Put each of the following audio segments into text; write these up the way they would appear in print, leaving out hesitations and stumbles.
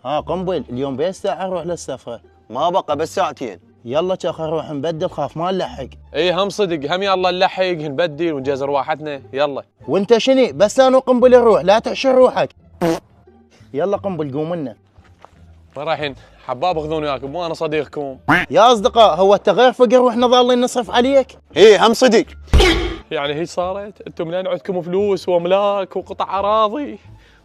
ها قنبل، اليوم بين ساعة نروح للسفرة. ما بقى بس ساعتين. يلا خل نروح نبدل، خاف ما نلحق. اي هم صدق، هم يلا نلحق نبدل ونجهز رواحتنا. يلا. وانت شني بس انا وقنبل نروح، لا تعشر روحك. يلا قنبل قوم لنا. وين رايحين؟ حباب اخذوني وياكم، مو انا صديقكم. يا اصدقاء هو انت غير فقر واحنا ضالين نصرف عليك؟ ايه هم صدق. يعني هي صارت؟ انتم لين عندكم فلوس واملاك وقطع اراضي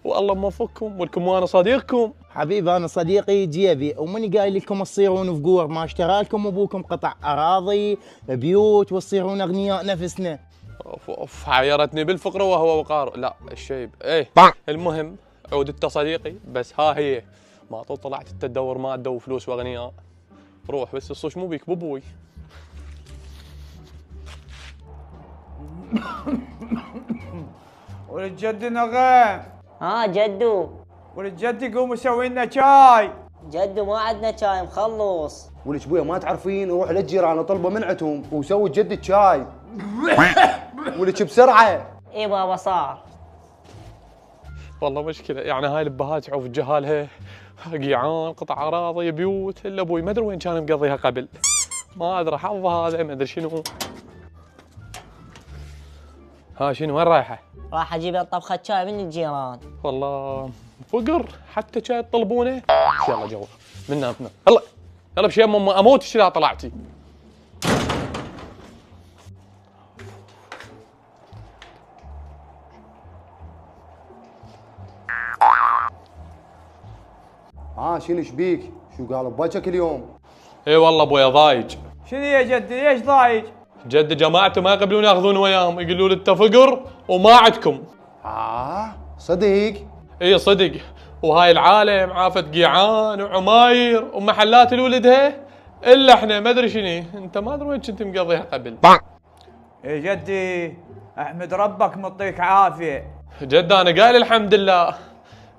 والله ما فككم ولكم وانا صديقكم. حبيبي انا صديقي جيبي، ومن قايل لكم تصيرون فقور؟ ما اشترى لكم ابوكم قطع اراضي بيوت وتصيرون اغنياء نفسنا؟ اوف اوف، عايرتني بالفقر وهو وقار. لا الشيب ايه. المهم عود انت صديقي، بس ها هي ما طلعت انت تدور ماده وفلوس واغنياء. روح بس الصوش مو بيك بابوي. ولد جدي نغم. ها جدو. ولد جدي قوم سوي لنا شاي. جدو ما عندنا شاي مخلص. ولك ابويا ما تعرفين، روح للجيران وطلبه منعتهم وسوي جدك شاي. ولك بسرعه. اي بابا صار. والله مشكله، يعني هاي الابهات عوف الجهال قيعان قطع اراضي بيوت. الا ابوي ما ادري وين كان مقضيها قبل، ما ادري حظ هذا ما ادري شنو. ها شنو وين رايحه؟ راح اجيب طبخة شاي من الجيران. والله فقر حتى شاي تطلبونه. يلا جو منا يلا يلا بشي اموت الشلا طلعتي. شنو شبيك؟ شو قال بوجهك اليوم؟ اي والله ابويا ضايج. شنو يا جدي ليش ضايج؟ جد جماعته ما يقبلون ياخذون وياهم، يقولوا لي انت فقر وما عندكم. صدق؟ اي صدق. وهاي العالم عافت قيعان وعماير ومحلات لولدها الا احنا ما ادري شنو. انت ما ادري وين كنت مقضيها قبل. يا جدي احمد ربك مطيك عافيه. جد انا قايل الحمد لله.